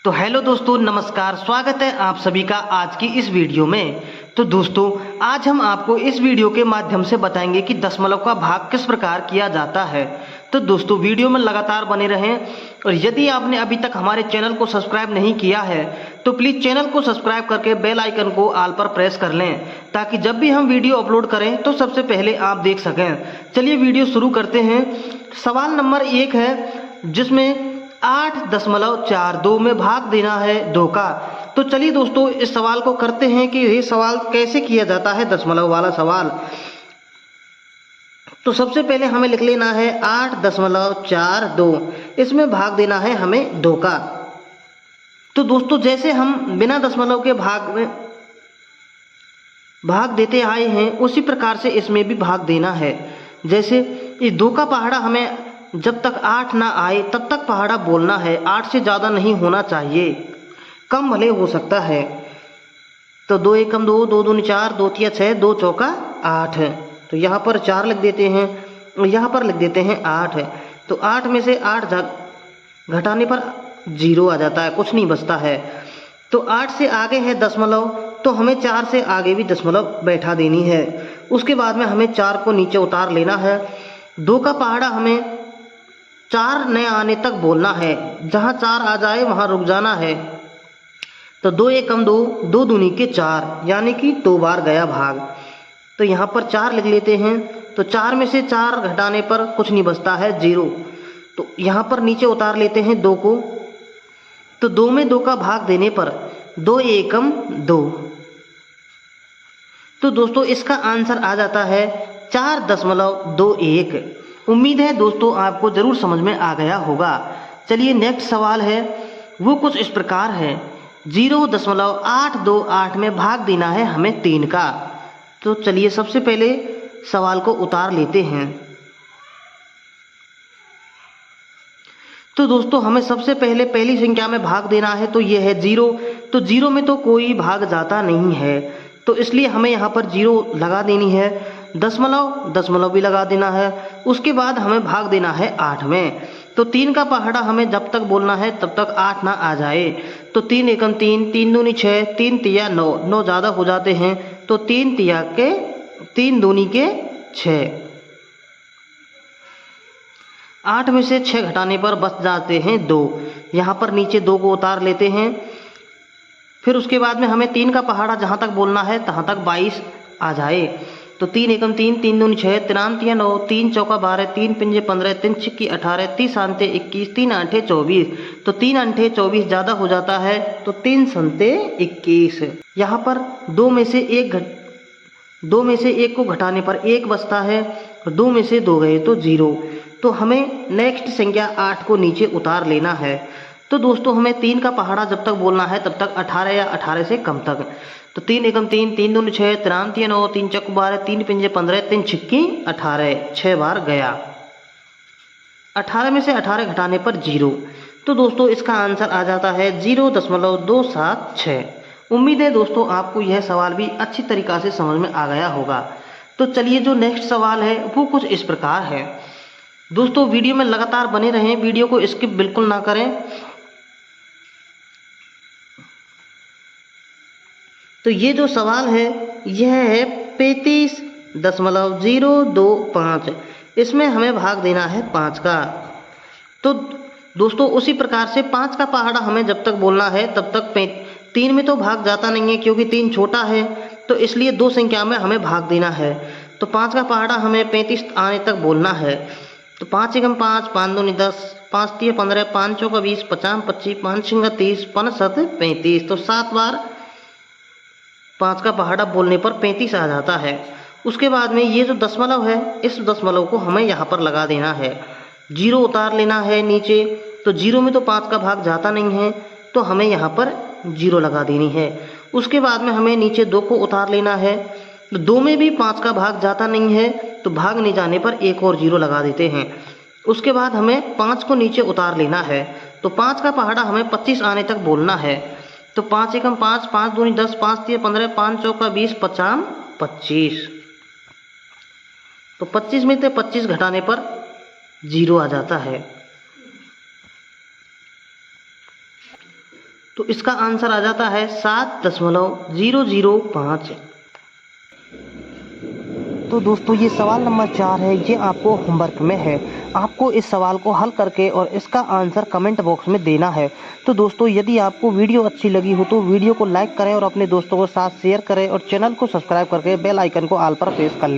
तो हेलो दोस्तों, नमस्कार। स्वागत है आप सभी का आज की इस वीडियो में। तो दोस्तों, आज हम आपको इस वीडियो के माध्यम से बताएंगे कि दशमलव का भाग किस प्रकार किया जाता है। तो दोस्तों, वीडियो में लगातार बने रहें और यदि आपने अभी तक हमारे चैनल को सब्सक्राइब नहीं किया है तो प्लीज़ चैनल को सब्सक्राइब करके बेल आइकन को ऑल पर प्रेस कर लें ताकि जब भी हम वीडियो अपलोड करें तो सबसे पहले आप देख सकें। चलिए वीडियो शुरू करते हैं। सवाल नंबर 1 है जिसमें 8.42 में भाग देना है 2 का। तो चलिए दोस्तों, इस सवाल को करते हैं कि ये सवाल कैसे किया जाता है, दशमलव वाला सवाल। तो सबसे पहले हमें लिख लेना है 8.42, इसमें भाग देना है हमें 2 का। तो दोस्तों, जैसे हम बिना दशमलव के भाग में भाग देते आए हैं उसी प्रकार से इसमें भी भाग देना है। जैसे इस 2 का पहाड़ा हमें जब तक 8 ना आए तब तक पहाड़ा बोलना है। 8 से ज़्यादा नहीं होना चाहिए, कम भले हो सकता है। तो 2 एकम 2, 2 दूनी 4, 2 तिया 6, 2 चौका 8। तो यहाँ पर 4 लिख देते हैं और यहाँ पर लिख देते हैं 8। तो 8 में से 8 घटाने पर 0 आ जाता है, कुछ नहीं बचता है। तो 8 से आगे है दशमलव, तो हमें 4 से आगे भी दशमलव बैठा देनी है। उसके बाद में हमें 4 को नीचे उतार लेना है। 2 का पहाड़ा हमें 4 न आने तक बोलना है, जहाँ 4 आ जाए वहाँ रुक जाना है। तो 2 एकम 2, 2 दूनी के 4, यानी कि 2 बार गया भाग। तो यहाँ पर 4 लिख लेते हैं। तो 4 में से 4 घटाने पर कुछ नहीं बचता है, 0। तो यहाँ पर नीचे उतार लेते हैं 2 को। तो 2 में 2 का भाग देने पर 2 एकम 2। तो दोस्तों, इसका आंसर आ जाता है 4.21। उम्मीद है दोस्तों आपको ज़रूर समझ में आ गया होगा। चलिए नेक्स्ट सवाल है, वो कुछ इस प्रकार है। 0.828 में भाग देना है हमें 3 का। तो चलिए सबसे पहले सवाल को उतार लेते हैं। तो दोस्तों, हमें सबसे पहले पहली संख्या में भाग देना है, तो ये है 0। तो 0 में तो कोई भाग जाता नहीं है, तो इसलिए हमें यहाँ पर 0 लगा देनी है। दशमलव भी लगा देना है। उसके बाद हमें भाग देना है 8 में। तो 3 का पहाड़ा हमें जब तक बोलना है तब तक 8 ना आ जाए। तो 3 एकम 3, 3 दूनी 6, 3 तिया 9, 9 ज़्यादा हो जाते हैं। तो 3 तिया के 3 दूनी के 6। 8 में से 6 घटाने पर बच जाते हैं 2। यहाँ पर नीचे 2 को उतार लेते हैं। फिर उसके बाद में हमें 3 का पहाड़ा जहाँ तक बोलना है तहाँ तक 22 आ जाए। तो 3 एकम 3, 3 दूनी 6, 3 तिया 9, 3 चौका 12, 3 पंजे 15, 3 छिक्की 18, 30 अंठे 21, 3 अंठे 24। तो 3 अंठे 24 ज़्यादा हो जाता है, तो 3 संते 21। यहाँ पर 2 में से 1 को घटाने पर 1 बचता है और 2 में से 2 गए तो 0। तो हमें नेक्स्ट संख्या 8 को नीचे उतार लेना है। तो दोस्तों, हमें 3 का पहाड़ा जब तक बोलना है तब तक 18 या 18 से कम तक। तो 3 एकम 3, 3 दूनी 6, 3 तिया 9, 3 चौक 12, 3 पंजे 15, 3 छिक्की 18, 6 बार गया। 18 में से 18 घटाने पर 0। तो दोस्तों, इसका आंसर आ जाता है 0.276। उम्मीद है दोस्तों आपको यह सवाल भी अच्छी तरीक़ा से समझ में आ गया होगा। तो चलिए जो नेक्स्ट सवाल है वो कुछ इस प्रकार है। दोस्तों, वीडियो में लगातार बने रहें, वीडियो को स्किप बिल्कुल ना करें। तो ये जो सवाल है यह है 35.025। इसमें हमें भाग देना है 5 का। तो दोस्तों, उसी प्रकार से 5 का पहाड़ा हमें जब तक बोलना है तब तक 3 में तो भाग जाता नहीं है क्योंकि 3 छोटा है, तो इसलिए 2 संख्या में हमें भाग देना है। तो 5 का पहाड़ा हमें 35 आने तक बोलना है। तो 5 एकम 5, 5 दूनी 10, 5 तिया 15, 5 चौका 20, 50 25, 5 छिंगा 30, 5 7 35। तो 7 बार 5 का पहाड़ा बोलने पर 35 आ जाता है। उसके बाद में ये जो दशमलव है, इस दशमलव को हमें यहाँ पर लगा देना है। 0 उतार लेना है नीचे। तो 0 में तो 5 का भाग जाता नहीं है, तो हमें यहाँ पर 0 लगा देनी है। उसके बाद में हमें नीचे 2 को उतार लेना है। तो 2 में भी 5 का भाग जाता नहीं है, तो भाग नहीं जाने पर एक और 0 लगा देते हैं। उसके बाद हमें 5 को नीचे उतार लेना है। तो 5 का पहाड़ा हमें 25 आने तक बोलना है। तो 5 एकम 5, 5 दूनी 10, 5 तिया 15, 5 चौका 20, 50 25। तो 25 में से 25 घटाने पर 0 आ जाता है। तो इसका आंसर आ जाता है 7.005। तो दोस्तों ये सवाल नंबर 4 है, ये आपको होमवर्क में है। आपको इस सवाल को हल करके और इसका आंसर कमेंट बॉक्स में देना है। तो दोस्तों यदि आपको वीडियो अच्छी लगी हो तो वीडियो को लाइक करें और अपने दोस्तों के साथ शेयर करें और चैनल को सब्सक्राइब करके बेल आइकन को ऑल पर प्रेस कर लें।